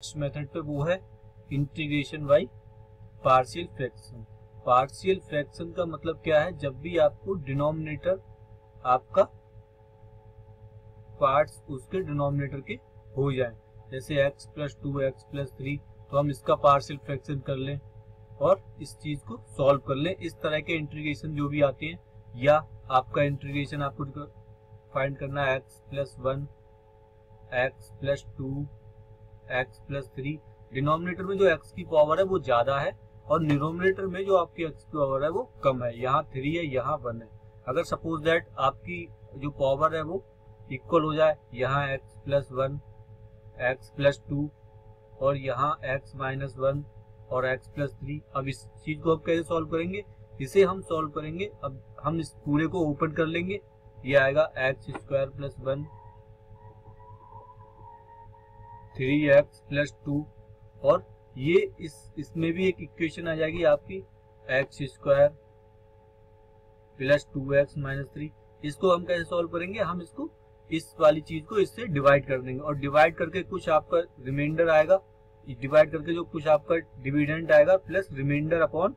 Method पे वो है integration by partial fraction. Partial fraction का मतलब क्या है, जब भी आपको डिनोमिनेटर आपका पार्ट्स उसके डिनोमिनेटर के हो जाए, जैसे x प्लस 2x प्लस 3, तो हम इसका पार्शियल फ्रैक्शन कर लें और इस चीज को सॉल्व कर लें। इस तरह के इंटीग्रेशन जो भी आते हैं, या आपका इंटीग्रेशन आपको फाइंड करना है x plus 1, x plus 2, x plus 3। Denominator में जो x की पावर है वो ज्यादा है और न्यूमरेटर में जो आपकी x की पावर है वो कम है। यहाँ 3 है, यहाँ 1 है। अगर सपोज दैट आपकी जो पावर है वो इक्वल हो जाए, यहाँ x प्लस 1, x प्लस 2 और यहाँ x माइनस 1 और x प्लस 3। अब इस चीज को अब कैसे सॉल्व करेंगे, इसे हम सॉल्व करेंगे। अब हम इस पूरे को ओपन कर लेंगे, ये आएगा x square plus 1, 3x plus 2 और ये इसमें भी एक इक्वेशन आ जाएगी आपकी x square plus 2x minus 3। इसको हम कैसे सॉल्व करेंगे, हम इसको इस वाली चीज को इससे डिवाइड कर देंगे और डिवाइड करके कुछ आपका रिमाइंडर आएगा, डिवाइड करके जो कुछ आपका डिविडेंड आएगा plus remainder upon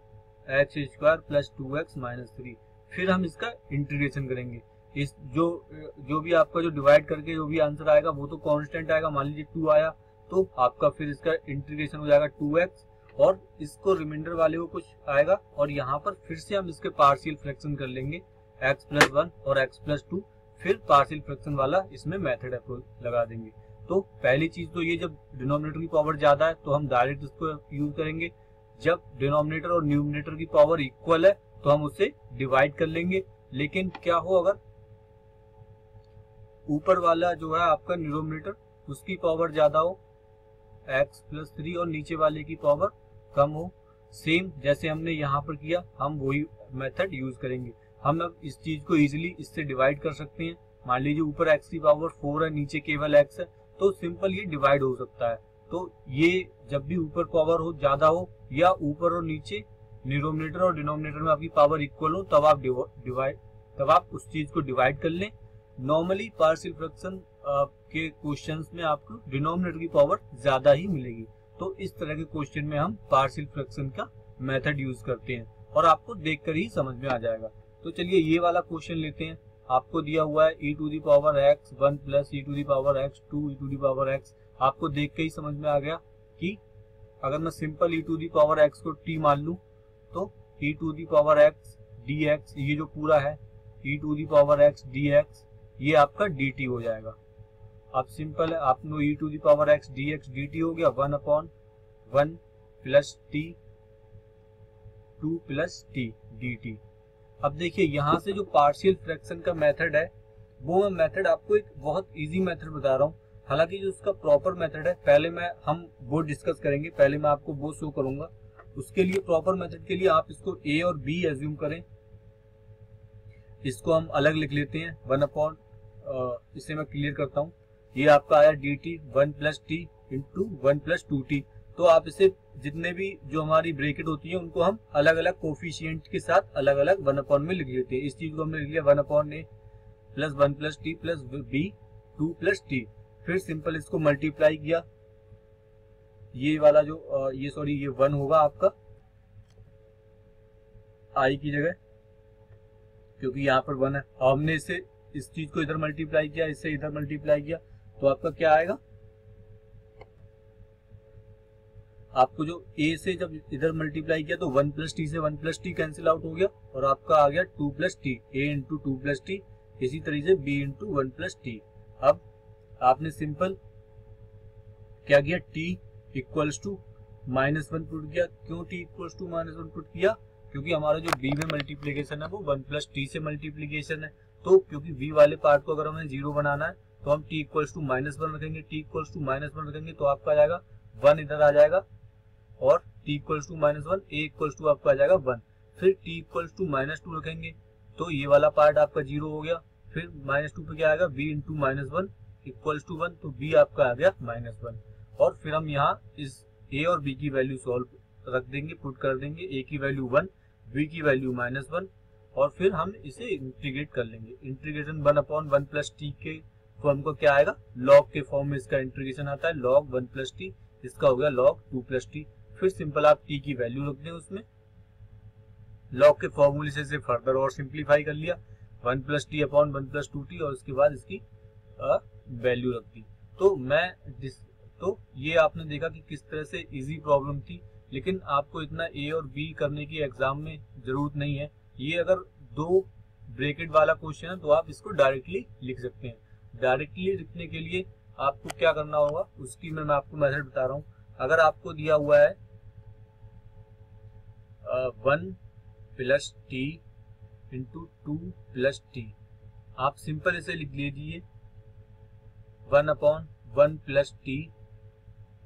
x square plus 2x minus 3। फिर हम इसका इंटीग्रेशन करेंगे। इस जो भी आपका जो डिवाइड करके जो भी आंसर आएगा वो तो कांस्टेंट आएगा। मान लीजिए 2 आया तो आपका फिर इसका इंटीग्रेशन हो जाएगा 2x और इसको रिमाइंडर वाले को कुछ आएगा और यहाँ पर फिर से हम इसके पार्शियल फ्रैक्शन कर लेंगे x प्लस 1 और x प्लस 2। फिर पार्शियल फ्रैक्शन वाला इसमें मेथड लगा देंगे। तो पहली चीज तो ये, जब डिनोमिनेटर की पावर ज्यादा है तो हम डायरेक्ट इसको यूज करेंगे। जब डिनोमिनेटर और न्यूमरेटर की पावर इक्वल है तो हम उसे डिवाइड कर लेंगे। लेकिन क्या हो, अगर ऊपर वाला जो है आपका न्यूमरेटर उसकी पावर ज्यादा हो x प्लस 3 और नीचे वाले की पावर कम हो, सेम जैसे हमने यहाँ पर किया, हम वही मेथड यूज करेंगे। हम अब इस चीज को इजीली इससे डिवाइड कर सकते हैं। मान लीजिए ऊपर x की पावर 4 है, नीचे केवल x है, तो सिंपल ये डिवाइड हो सकता है। तो ये जब भी ऊपर पावर हो ज्यादा हो या ऊपर और नीचे न्यूमरेटर और डिनोमिनेटर में आपकी पावर इक्वल हो, तब आप उस चीज को डिवाइड कर लें। नॉर्मली पार्शियल फ्रैक्शन के क्वेश्चंस में आपको डिनोमिनेटर की पावर ज्यादा ही मिलेगी। तो इस तरह के क्वेश्चन में हम पार्शियल फ्रैक्शन का मेथड यूज करते हैं और आपको देखकर ही समझ में आ जाएगा। तो चलिए ये वाला क्वेश्चन लेते हैं। आपको दिया हुआ है e to the power x 1 plus e to the power x 2 e to the power x। आपको देख के ही समझ में आ गया कि अगर मैं simple e to the power x को t मान लूं तो e to the power x dx, ये जो पूरा है e to the power x dx, ये आपका dt हो जाएगा। अब सिंपल है, आपने e to the power x dx dt हो गया 1 upon 1 plus t 2 plus t dt। अब देखिए यहाँ से जो पार्शियल फ्रैक्शन का मेथड है वो मैं मेथड आपको एक बहुत इजी मेथड बता रहा हूँ। हालांकि जो उसका प्रॉपर मेथड है पहले हम वो डिस्कस करेंगे, पहले मैं आपको वो शो करूंगा। उसके लिए प्रॉपर मेथड के लिए आप इसको a और b एज्यूम करें। इसको हम अलग लिख लेते हैं 1 अपॉन, इसे मैं क्लियर करता हूँ। ये आपका आया dt 1 plus t into 1 plus 2t। तो आप इसे जितने भी जो हमारी ब्रैकेट होती है उनको हम अलग अलग कोफिशिएंट के साथ अलग अलग 1 अपॉन में लिख लेते हैं। इस चीज को हमने लिख लिया 1 upon a plus 1 plus t plus b 2 plus t। फिर सिंपल इसको मल्टीप्लाई किया, ये वाला जो ये 1 होगा आपका i की जगह, क्योंकि यहाँ पर 1 है। हमने इसे इस चीज को इधर मल्टीप्लाई किया, इससे इधर मल्टीप्लाई किया, तो आपका क्या आएगा, आपको जो a से जब इधर मल्टीप्लाई किया तो 1 प्लस टी से 1 प्लस टी कैंसिल आउट हो गया और आपका आ गया 2 plus T, a into 2 plus T. इसी तरीके से b इंटू 1 प्लस टी। अब आपने सिंपल क्या किया, t equals to minus 1 put किया। क्यों t equals to minus 1 put किया, क्योंकि हमारा जो b में मल्टीप्लीकेशन है वो 1 प्लस टी से मल्टीप्लीकेशन है। तो क्योंकि v वाले पार्ट को अगर हमें 0 बनाना है तो हम t इक्वल्स टू माइनस 1 रखेंगे, t इक्वल्स टू माइनस 1 रखेंगे तो आपका आ जाएगा 1 इधर आ जाएगा और t equals to minus 1, a equals to आपका आ जाएगा 1। फिर t इक्वल्स टू माइनस 2 रखेंगे तो ये वाला पार्ट आपका 0 हो गया। फिर माइनस 2 पे क्या आएगा, b into minus 1 equals to 1, तो b आपका आ गया माइनस 1। और फिर हम यहाँ इस a और b की वैल्यू सॉल्व रख देंगे, पुट कर देंगे। a की वैल्यू 1, b की वैल्यू माइनस 1 और फिर हम इसे इंटीग्रेट कर लेंगे। इंटीग्रेशन 1 अपॉन 1 प्लस टी के फॉर्म को क्या आएगा, लॉग के फॉर्म में इसका इंटीग्रेशन आता है, लॉग 1 प्लस टी। इसका हो गया log 2 प्लस टी। फिर सिंपल आप टी की वैल्यू रख दें उसमें, लॉग के फॉर्मूले से फर्दर और सिंप्लीफाई कर लिया 1 plus T upon 1 plus 2 T, और उसके बाद इसकी वैल्यू रख दी। तो ये आपने देखा कि किस तरह से इजी प्रॉब्लम थी, लेकिन आपको इतना ए और बी करने की एग्जाम में जरूरत नहीं है। ये अगर 2 ब्रैकेट वाला क्वेश्चन है तो आप इसको डायरेक्टली लिख सकते हैं। डायरेक्टली लिखने के लिए आपको क्या करना होगा उसकी मैं आपको मेथड बता रहा हूँ। अगर आपको दिया हुआ है 1 plus T into 2 plus T, आप सिंपल इसे लिख लीजिए 1 अपॉन 1 प्लस टी,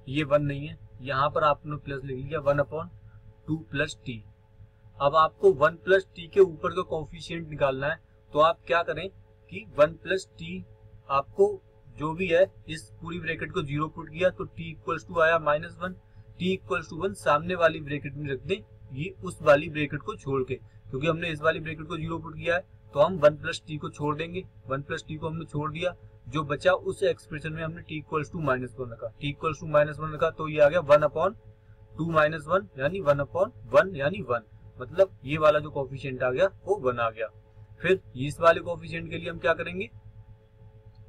ये 1 नहीं है, यहाँ पर आपने प्लस लिख लिया 1 अपॉन 2 प्लस टी। अब आपको 1 प्लस टी के ऊपर का कोफिशिएंट निकालना है, तो आप क्या करें कि 1 प्लस टी आपको जो भी है इस पूरी ब्रैकेट को 0 पुट किया तो टी इक्वल्स टू आया -1, टी इक्वल्स टू 1 सामने वाली ब्रैकेट में रख दें, ये उस वाली ब्रैकेट को छोड़ के, क्योंकि हमने इस वाली ब्रैकेट को 0 पुट किया है तो हम 1 प्लस टी को छोड़ देंगे। 1 प्लस टी को हमने छोड़ दिया, जो बचा उस एक्सप्रेशन में हमने टी इक्वल्स टू -1 रखा, टी इक्वल्स टू -1 रखा, तो ये आ गया 1 अपॉन 2 -1 यानी 1 अपॉन 1 यानी 1, मतलब ये वाला जो कोफिशिएंट आ गया वो 1 आ गया। फिर इस वाले कोफिशिएंट के लिए हम क्या करेंगे,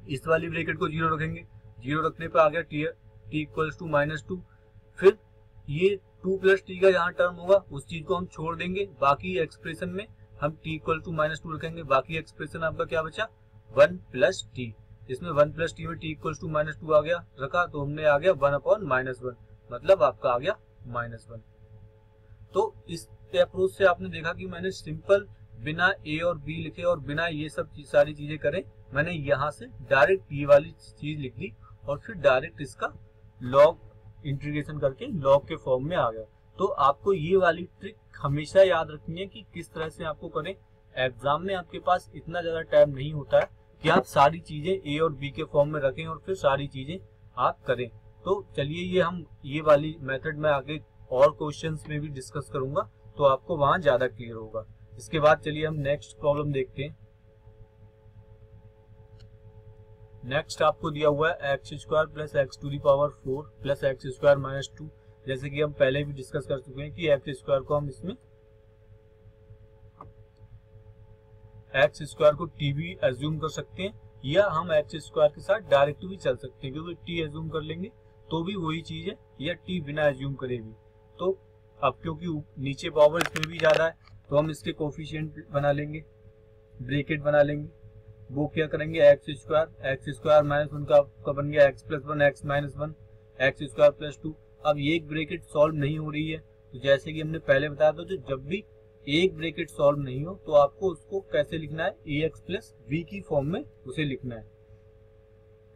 इस वाली ब्रैकेट को 0 रखेंगे, 0 रखने पर आ गया टी इक्वल्स टू -2। फिर ये 2 प्लस टी का यहाँ टर्म होगा उस चीज को हम छोड़ देंगे, बाकी एक्सप्रेशन में हम टी इक्वल टू -2 रखेंगे। बाकी एक्सप्रेशन आपका क्या बचा 1 प्लस टी, इसमें 1 प्लस टी में टी इक्वल्स टू -2 आ गया रखा, तो हमने आ गया 1 अपॉन -1, मतलब आपका आ गया -1। तो इस अप्रोच से आपने देखा कि मैंने सिंपल बिना ए और बी लिखे और बिना ये सब सारी चीजें करें, मैंने यहाँ से डायरेक्ट ये वाली चीज लिख दी और फिर डायरेक्ट इसका लॉग इंटीग्रेशन करके लॉग के फॉर्म में आ गया। तो आपको ये वाली ट्रिक हमेशा याद रखनी है कि किस तरह से आपको करें। एग्जाम में आपके पास इतना ज्यादा टाइम नहीं होता है कि आप सारी चीजें ए और बी के फॉर्म में रखें और फिर सारी चीजें आप करें। तो चलिए ये वाली मेथड में आगे और क्वेश्चंस में भी डिस्कस करूंगा, तो आपको वहां ज्यादा क्लियर होगा। इसके बाद चलिए हम नेक्स्ट प्रॉब्लम देखते हैं। नेक्स्ट आपको दिया हुआ है x² plus x to the power 4 plus x² - 2। जैसे कि हम पहले भी डिस्कस कर चुके हैं कि x² को हम इसमें x² को t भी एज्यूम कर सकते हैं, या हम x² के साथ डायरेक्ट भी चल सकते हैं, क्योंकि t एज्यूम कर लेंगे तो भी वही चीज है, या t बिना एज्यूम करे भी। तो अब क्योंकि नीचे पावर इसमें भी ज्यादा है तो हम इसके कोफिशिएंट बना लेंगे, ब्रैकेट बना लेंगे। वो क्या करेंगे x² माइनस 1 का बन गया x plus 1 x minus 1 x² plus 2। अब ये एक ब्रैकेट सॉल्व नहीं हो रही है, तो जैसे कि हमने पहले बताया था, तो जब भी एक ब्रैकेट सॉल्व नहीं हो तो आपको उसको कैसे लिखना है, ax प्लस v की फॉर्म में उसे लिखना है।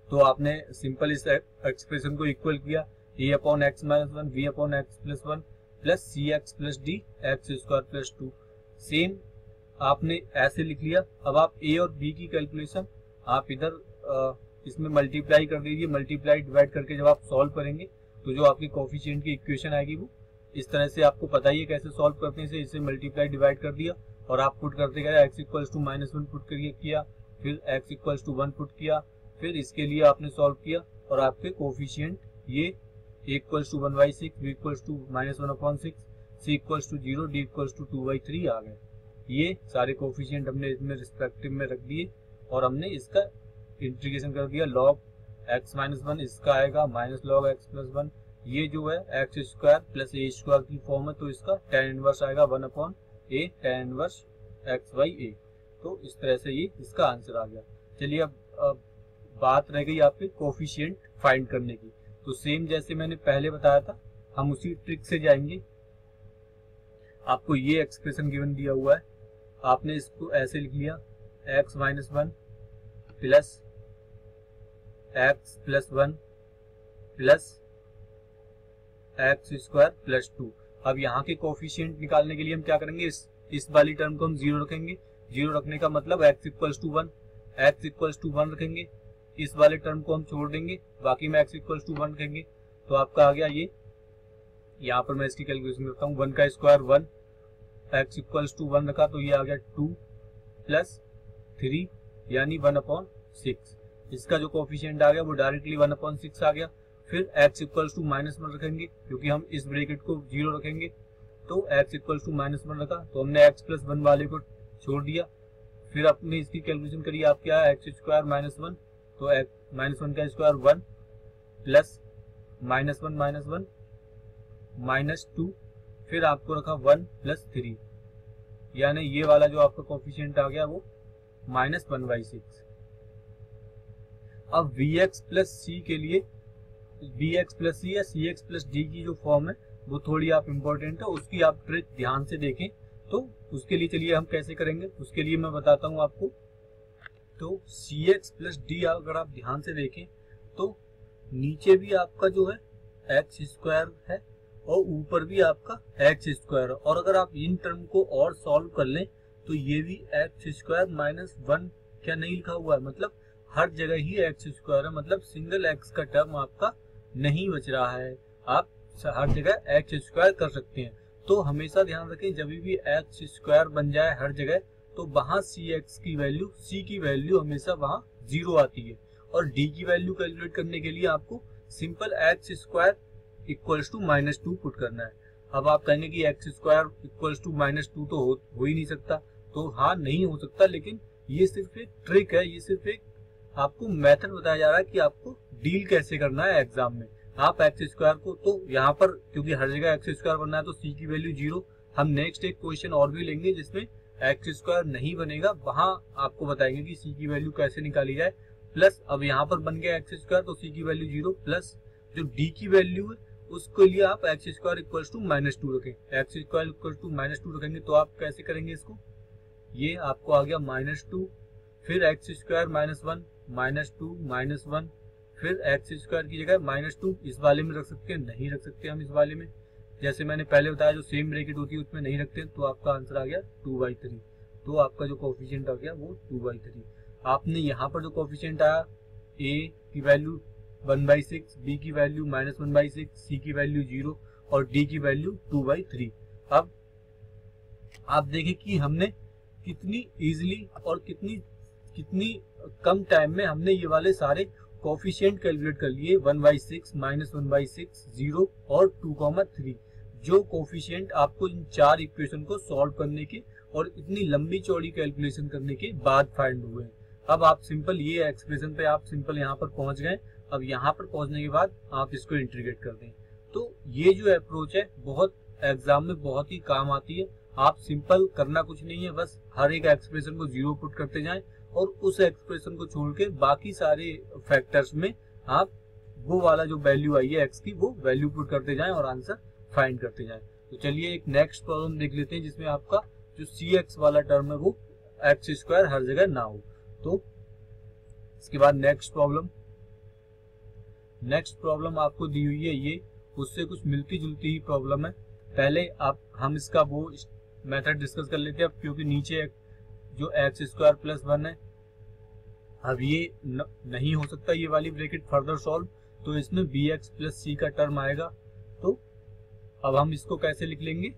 तो आपने सिंपल इस एक्सप्रेशन को इक्वल किया a upon x minus 1 v upon x plus 1 plus C x plus D x² plus 2। Same आपने ऐसे लिख लिया। अब आप a और b की कैलकुलेशन आप इधर इसमें मल्टीप्लाई कर दीजिए, मल्टीप्लाई डिवाइड करके जब आप सॉल्व करेंगे तो जो आपकी कोफिशिएंट की इक्वेशन आएगी वो इस तरह से आपको पता ही है कैसे सॉल्व करने से। इसे मल्टीप्लाई डिवाइड कर दिया और आप पुट करते गए, x इक्वल्स टू -1 पुट करके किया, फिर x इक्वल्स टू 1 पुट किया, फिर इसके लिए आपने सॉल्व किया और आपके कोफिशिएंट ये a equals to 1/6, b equals to -1/6, c equals to 0, d equals to 2/3 आ गए। ये सारे कोफिशिएंट हमने इसमें रिस्पेक्टिव में रख दिए और हमने इसका इंटीग्रेशन कर दिया। log x माइनस 1 इसका आएगा माइनस log x प्लस 1, ये जो है x² प्लस a² की फॉर्म है, तो इसका tan इनवर्स आएगा 1 upon a tan inverse x/a। तो इस तरह से ये इसका आंसर आ गया। चलिए अब बात रह गई आपके कोफिशिएंट फाइंड करने की। तो सेम जैसे मैंने पहले बताया था, हम उसी ट्रिक से जाएंगे। आपको ये एक्सप्रेशन गिवन दिया हुआ है, आपने इसको ऐसे लिख लिया x minus 1 plus x plus 1 plus x² plus 2। अब यहाँ के कोफिशिएंट निकालने के लिए हम क्या करेंगे, इस वाली टर्म को हम 0 रखेंगे। 0 रखने का मतलब x इक्वल्स टू 1 रखेंगे। इस वाले टर्म को हम छोड़ देंगे, बाकी में x इक्वल्स टू 1 रखेंगे। तो आपका आ गया ये, यहाँ पर मैं इसकी कैलकुलेशन करता हूँ, 1 का स्क्वायर 1, x इक्वल्स टू 1 रखा तो ये आ गया 2 प्लस 3 यानी 1/6। इसका जो कोफिशिएंट आ गया वो डायरेक्टली 1/6 आ गया। फिर x इक्वल्स टू -1 रखेंगे क्योंकि हम इस ब्रैकेट को 0 रखेंगे, तो x इक्वल्स टू -1 रखा तो हमने x प्लस 1 वाले को छोड़ दिया। फिर आपने इसकी कैलकुलेशन करी, आप क्या है x स्क्वायर -1, तो -1 का स्क्वायर 1 प्लस -1 -2, फिर आपको रखा 1 प्लस 3, यानी ये वाला जो आपका कोफिशिएंट आ गया वो -1/6। अब Vx प्लस सी के लिए Vx प्लस सी या Cx प्लस डी की जो फॉर्म है वो थोड़ी आप इम्पोर्टेंट है, उसकी आप ट्रिक ध्यान से देखें। तो उसके लिए चलिए हम कैसे करेंगे, उसके लिए मैं बताता हूं आपको। तो Cx प्लस डी अगर आप ध्यान से देखें तो नीचे भी आपका जो है एक्स स्क्वायर है और ऊपर भी आपका एक्स स्क्वायर है, और अगर आप इन टर्म को और सॉल्व कर लें तो ये भी एक्स स्क्वायर -1 क्या नहीं लिखा हुआ है, मतलब हर जगह ही एक्स स्क्वायर है, मतलब सिंगल एक्स का टर्म आपका नहीं बच रहा है, आप हर जगह एक्स स्क्वायर कर सकते हैं। तो हमेशा ध्यान रखें जब भी एक्स स्क्वायर बन जाए हर जगह तो वहां सी की वैल्यू हमेशा वहां 0 आती है, और डी की वैल्यू कैलकुलेट करने के लिए आपको simple x square equals to -2 put करना है। अब आप कहेंगे कि एक्स स्क्वायर इक्वल्स टू -2 तो हो ही नहीं सकता, तो हाँ नहीं हो सकता, लेकिन ये सिर्फ एक ट्रिक है, ये सिर्फ एक आपको मेथड बताया जा रहा है कि आपको डील कैसे करना है एग्जाम में। आप एक्स स्क्वायर को, तो यहाँ पर क्योंकि हर जगह एक्स स्क्वायर बनना है तो सी की वैल्यू 0। हम नेक्स्ट एक क्वेश्चन और भी लेंगे जिसमें एक्स स्क्वायर नहीं बनेगा, वहां आपको बताएंगे कि सी की वैल्यू कैसे निकाली जाए। प्लस अब यहाँ पर बन गया एक्स स्क्वायर तो सी की वैल्यू 0, प्लस जो डी की वैल्यू है उसके लिए आप एक्स स्क्वायर इक्वल्स टू -2 रखें। एक्स स्क्वायर इक्वल्स टू -2 रखेंगे तो आप कैसे करेंगे इसको, ये आपको आ गया -2, फिर एक्स स्क्वायर -1 -2 -1, फिर एक्स स्क्वायर की जगह -2 इस वाले में रख सकते हैं, नहीं रख सकते हम इस वाले में, जैसे मैंने पहले बताया जो सेम ब्रैकेट होती है उसमें नहीं रखते, तो आपका आंसर आ गया 2/3। तो आपका जो कोफिशिएंट आ गया वो 2/3। आपने यहाँ पर जो कोफिशिएंट आया a की वैल्यू 1/6, b की वैल्यू -1/6, c की वैल्यू 0 और d की वैल्यू 2/3। अब आप देखें कि हमने कितनी इजीली और कितनी कम टाइम में हमने ये वाले सारे कोफिशिएंट कैलकुलेट कर लिए, 1/6, -1/6, 0 और 2,3, जो कोफिशिएंट आपको इन 4 इक्वेशन को सॉल्व करने के और इतनी लंबी चौड़ी कैलकुलेशन करने के बाद फाइंड हुए। अब आप सिंपल ये एक्सप्रेशन पे आप सिंपल यहाँ पर पहुंच गए। अब यहाँ पर पहुंचने के बाद आप इसको इंटीग्रेट कर दें। तो ये जो अप्रोच है बहुत एग्जाम में बहुत ही काम आती है। आप सिंपल करना कुछ नहीं है, बस हर एक एक्सप्रेशन को 0 पुट करते जाएं और उस एक्सप्रेशन को छोड़ के बाकी सारे फैक्टर्स में आप वो वाला जो वैल्यू आई है एक्स की वो वैल्यू पुट करते जाएं और आंसर फाइंड करते जाएं। तो चलिए एक नेक्स्ट प्रॉब्लम देख लेते हैं जिसमें आपका जो सी एक्स वाला टर्म है वो एक्स स्क्वायर हर जगह ना हो। तो इसके बाद नेक्स्ट प्रॉब्लम आपको दी हुई है, ये उससे कुछ मिलती जुलती ही प्रॉब्लम है। पहले हम इसका वो मेथड डिस्कस कर लेते हैं, अब क्योंकि नीचे जो एक्स स्क्वायर प्लस 1 है, अब ये नहीं हो सकता ये वाली ब्रैकेट फर्दर सॉल्व, तो इसमें बी एक्स प्लस सी का टर्म आएगा। तो अब हम इसको कैसे लिख लेंगे,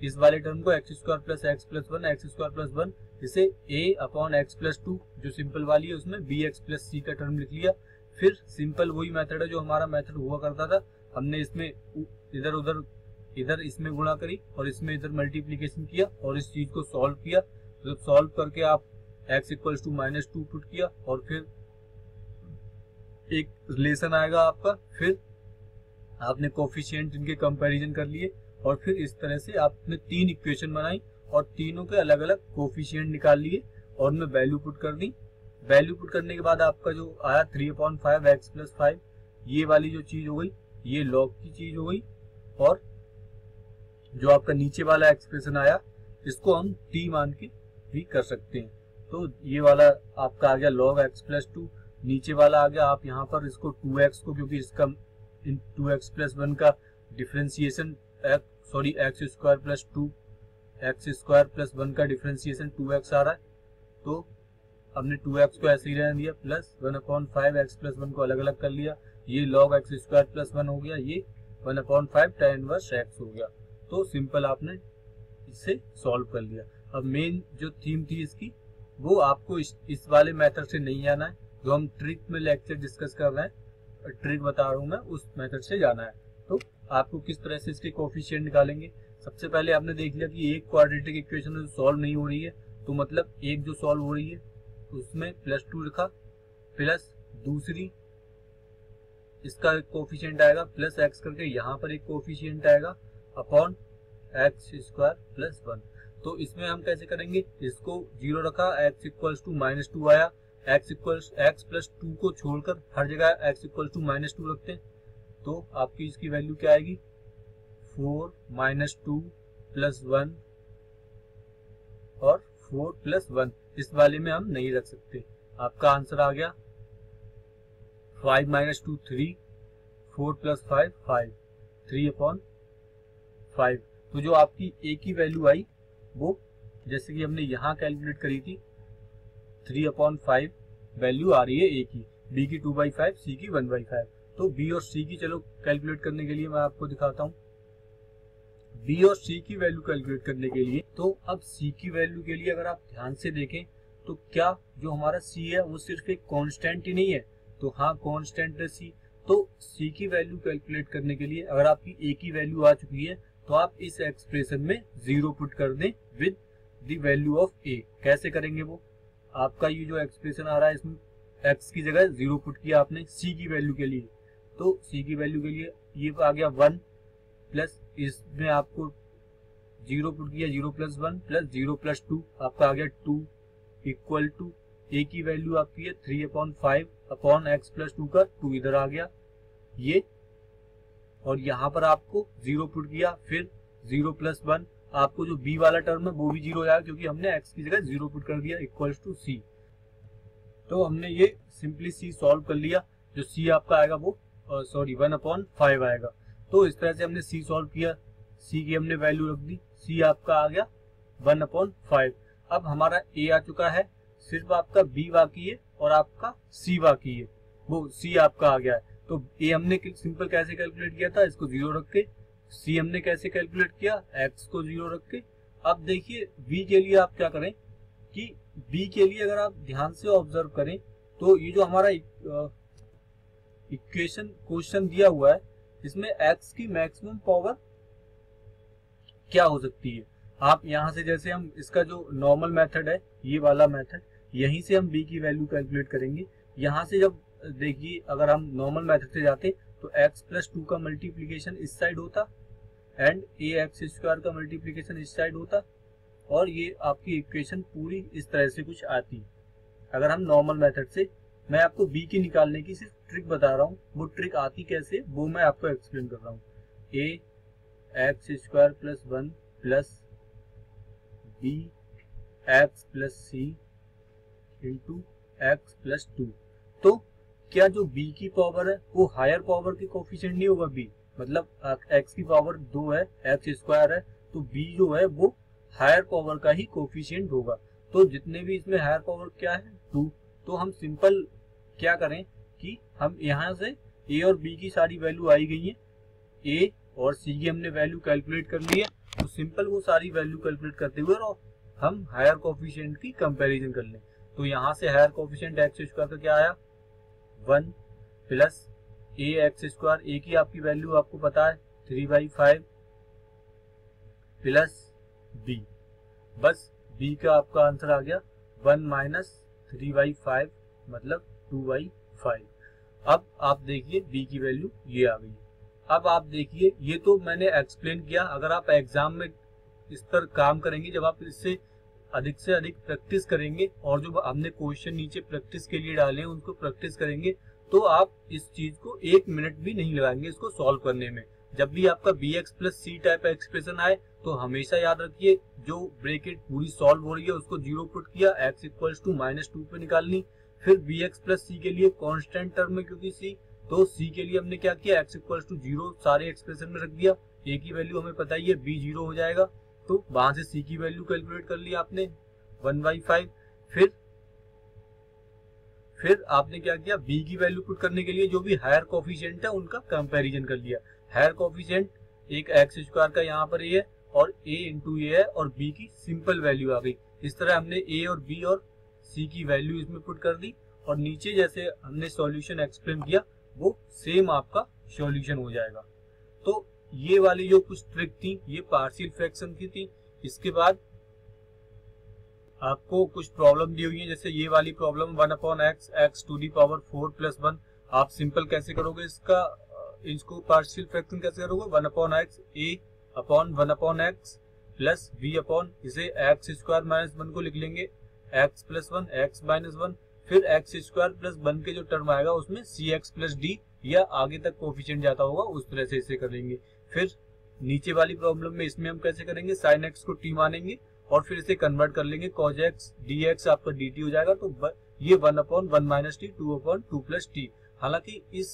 इस वाले टर्म को x square plus x plus 1, x square plus 1, इसे a अपॉन एक्स प्लस 2 जो सिंपल वाली है उसमें बी एक्स प्लस सी का टर्म लिख लिया। फिर सिंपल वही मेथड है जो हमारा मेथड हुआ करता था, हमने इसमें इधर इसमें गुणा करी और इसमें इधर मल्टीप्लीकेशन किया और इस चीज को सॉल्व किया। तो सॉल्व करके आप x इक्वल्स टू -2 पुट किया और फिर एक रिलेशन आएगा आपका, फिर आपने कोफिशिएंट इनके कंपैरिजन कर लिए और फिर इस तरह से आपने 3 इक्वेशन बनाई और तीनों के अलग अलग कोफिशिएंट निकाल लिए और उनमें वैल्यू पुट कर दी। वैल्यू पुट करने के बाद आपका जो आया 3/5 x प्लस 5, ये वाली जो चीज हो गई ये लॉग की चीज हो गई, और जो आपका नीचे वाला एक्सप्रेशन आया इसको हम t मान के भी कर सकते हैं। तो ये वाला आपका आ गया log x प्लस 2, नीचे वाला आ गया आप यहाँ पर इसको 2x को, क्योंकि इसका 2x प्लस 1 का differentiation x square plus 2 x square plus 1 का डिफ्रेंसिएशन 2x आ रहा है, तो हमने 2x को ऐसे ही रहने दिया, प्लस 1/5 x प्लस 1 को अलग अलग कर लिया, ये log x स्क्वायर प्लस 1 हो गया, ये 1/5 tan इनवर्स x हो गया। तो सिंपल आपने इसे सॉल्व कर लिया। अब मेन जो थीम थी इसकी वो आपको इस वाले मेथड से नहीं आना है, जो हम ट्रिक में लेक्चर डिस्कस कर रहे हैं ट्रिक बता रहा हूँ मैं, उस मेथड से जाना है। तो आपको किस तरह से इसके कोफिशिएंट निकालेंगे, सबसे पहले आपने देख लिया कि एक क्वाड्रेटिक इक्वेशन सॉल्व नहीं हो रही है, तो मतलब एक जो सॉल्व हो रही है उसमें +2 लिखा, प्लस दूसरी इसका एक कोफिशिएंट आएगा प्लस एक्स करके, यहाँ पर एक कोफिशिएंट आएगा अपॉन x² + 1। तो इसमें हम कैसे करेंगे, इसको 0 रखा, x = -2 आया, x + 2 को छोड़कर हर जगह x = -2 रखते हैं, तो आपकी इसकी वैल्यू क्या आएगी 4 - 2 + 1 और 4 + 1। इस वाले में हम नहीं रख सकते। आपका आंसर आ गया 5 - 2 3, 4 + 5 5, 3/5। तो जो आपकी a की वैल्यू आई वो जैसे कि हमने यहाँ कैलकुलेट करी थी 3/5 वैल्यू आ रही है a की, b की 2/5, c की 1/5। तो b और c की चलो कैलकुलेट करने के लिए मैं आपको दिखाता हूँ। b और c की वैल्यू कैलकुलेट करने के लिए, तो अब c की वैल्यू के लिए अगर आप ध्यान से देखें तो क्या जो हमारा c है वो सिर्फ एक कांस्टेंट ही नहीं है, तो हाँ कांस्टेंट है c। तो c की वैल्यू कैलकुलेट करने के लिए अगर आपकी a की वैल्यू आ चुकी है तो आप इस एक्सप्रेशन में 0 पुट कर दें with the value of a। कैसे करेंगे वो, आपका ये जो एक्सप्रेशन आ रहा है इसमें x की जगह 0 पुट किया आपने c की वैल्यू के लिए, तो c की वैल्यू के लिए ये आ गया 1 प्लस इसमें आपको 0 पुट किया, 0 + 1 + 0 + 2 आपका आ गया 2 इक्वल टू a की वैल्यू आपकी है 3/5 अपॉन x + 2 का 2 इधर आ गया ये, और यहाँ पर आपको 0 पुट किया, फिर 0 + 1 आपको जो b वाला टर्म है वो भी 0 आया क्योंकि हमने x की जगह 0 पुट कर दिया इक्वल टू c। तो हमने ये सिंपली c सॉल्व कर लिया, जो c आपका आएगा वो 1/5 आएगा। तो इस तरह से हमने c सॉल्व किया, c की हमने वैल्यू रख दी, c आपका आ गया 1/5। अब हमारा a आ चुका है, सिर्फ आपका b बाकी है और आपका c बाकी है, वो c आपका आ गया है। तो a हमने सिंपल कैसे कैलकुलेट किया था, इसको 0 रख के, c हमने कैसे कैलकुलेट किया, x को 0 रख के। अब देखिए b के लिए आप क्या करें कि b के लिए अगर आप ध्यान से ऑब्जर्व करें तो ये जो हमारा इक्वेशन क्वेश्चन दिया हुआ है इसमें x की मैक्सिमम पावर क्या हो सकती है। आप यहाँ से जैसे हम इसका जो नॉर्मल मेथड है ये वाला मेथड, यहीं से हम b की वैल्यू कैलकुलेट करेंगे। यहाँ से जब देखिए अगर हम नॉर्मल मेथड से जाते तो x + 2 का मल्टीप्लीकेशन इस साइड होता एंड ax² का मल्टीप्लीकेशन इस साइड होता, और ये आपकी इक्वेशन पूरी इस तरह से कुछ आती। अगर हम नॉर्मल मेथड से, मैं आपको b की निकालने की सिर्फ ट्रिक बता रहा हूँ, वो ट्रिक आती कैसे वो मैं आपको एक्सप्लेन कर रहा हूँ। ax² + 1 plus bx + c into x + 2। तो क्या जो b की पावर है वो हायर पावर के कोफिशिएंट नहीं होगा b, मतलब x की पावर 2 है, x² है, तो b जो है वो हायर पावर का ही कोफिशिएंट होगा। तो जितने भी इसमें हायर पावर क्या है 2, तो हम सिंपल क्या करें कि हम यहाँ से a और b की सारी वैल्यू आई गई है, a और c की हमने वैल्यू कैलकुलेट कर ली है, तो सिंपल वो सारी वैल्यू कैलकुलेट करते हुए और हम हायर कोफिशिएंट की कंपैरिजन कर लें। तो यहाँ से हायर कोफिशिएंट x² का क्या आया 1 प्लस ax², a की आपकी वैल्यू आपको पता है 3/5 प्लस b, बस b का आपका आंसर आ गया 1 - 3/5 मतलब 2/5। अब आप देखिए b की वैल्यू ये आ गई। अब आप देखिए ये तो मैंने एक्सप्लेन किया, अगर आप एग्जाम में इस पर काम करेंगे, जब आप इससे अधिक से अधिक प्रैक्टिस करेंगे और जो हमने क्वेश्चन नीचे प्रैक्टिस के लिए डाले हैं उनको प्रैक्टिस करेंगे, तो आप इस चीज को 1 मिनट भी नहीं लगाएंगे इसको सॉल्व करने में। जब भी आपका bx + c टाइप एक्सप्रेशन आए तो हमेशा याद रखिए जो ब्रैकेट पूरी सॉल्व हो रही है उसको 0 पुट किया, x = -2 पे निकालनी, फिर bx + c के लिए कांस्टेंट टर्म है क्योंकि c, तो c के लिए हमने क्या किया x = 0 सारे एक्सप्रेशन में रख दिया, a की वैल्यू हमें पता ही है b 0 हो जाएगा, तो वहां से c की वैल्यू कैलकुलेट कर ली आपने 1/5। फिर आपने क्या किया, b की वैल्यू पुट करने के लिए जो भी हायर कोफिशिएंट है उनका कंपैरिजन कर लिया। हायर कोफिशिएंट एक x² का यहाँ पर a है और a × a है और b की सिंपल वैल्यू आ गई। इस तरह हमने a और b और c की वैल्यू इसमें पुट कर दी और नीचे जैसे हमने सॉल्यूशन एक्सप्लेन किया वो सेम आपका सॉल्यूशन हो जाएगा। तो ये वाली जो कुछ ट्रिक थी ये पार्शियल फ्रैक्शन की थी। इसके बाद आपको कुछ प्रॉब्लम दी हुई है, जैसे ये वाली problem 1/x x to the power 4 + 1। आप सिंपल कैसे करोगे इसको पार्शियल फ्रैक्शन कैसे करोगे, 1/x a/1/x प्लस v इसे x² - 1 को लिख लेंगे x + 1 x - 1, फिर x² + 1 के जो टर्म आएगा उसमें cx + d या आगे तक कोफिशिएंट जाता होगा उस तरह से इसे करेंगे। फिर नीचे वाली प्रॉब्लम में इसमें हम कैसे करेंगे, sin x को t मानेंगे और फिर इसे कन्वर्ट कर लेंगे cos x dx आपका dt हो जाएगा। तो ये 1/1 - t 2/2 + t। हालांकि इस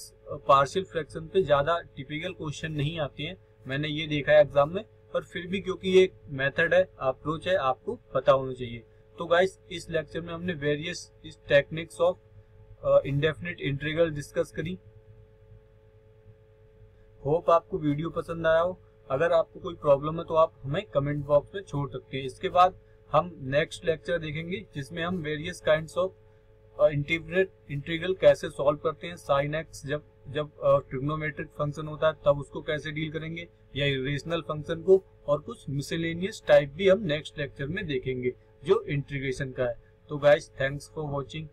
पार्शियल फ्रैक्शन पे ज्यादा टिपिकल क्वेश्चन नहीं आते हैं, मैंने ये देखा है एग्जाम में, पर फिर भी क्योंकि ये मेथड है, अप्रोच है, आपको पता होना चाहिए। तो गाइस इस लेक्चर में हमने various techniques of indefinite integral discuss करी। होप आपको वीडियो पसंद आया हो। अगर आपको कोई प्रॉब्लम है तो आप हमें कमेंट बॉक्स में छोड़ सकते हैं। इसके बाद हम नेक्स्ट लेक्चर देखेंगे जिसमें हम वेरियस काइंड्स ऑफ इंटीग्रल कैसे सॉल्व करते हैं। साइन एक्स जब ट्रिग्नोमेट्रिक फंक्शन होता है तब उसको कैसे डील करेंगे, या इरेशनल फंक्शन को, और कुछ मिसलेनियस टाइप भी हम नेक्स्ट लेक्चर में देखेंगे जो इंटीग्रेशन का है। तो गाइस थैंक्स फॉर वॉचिंग।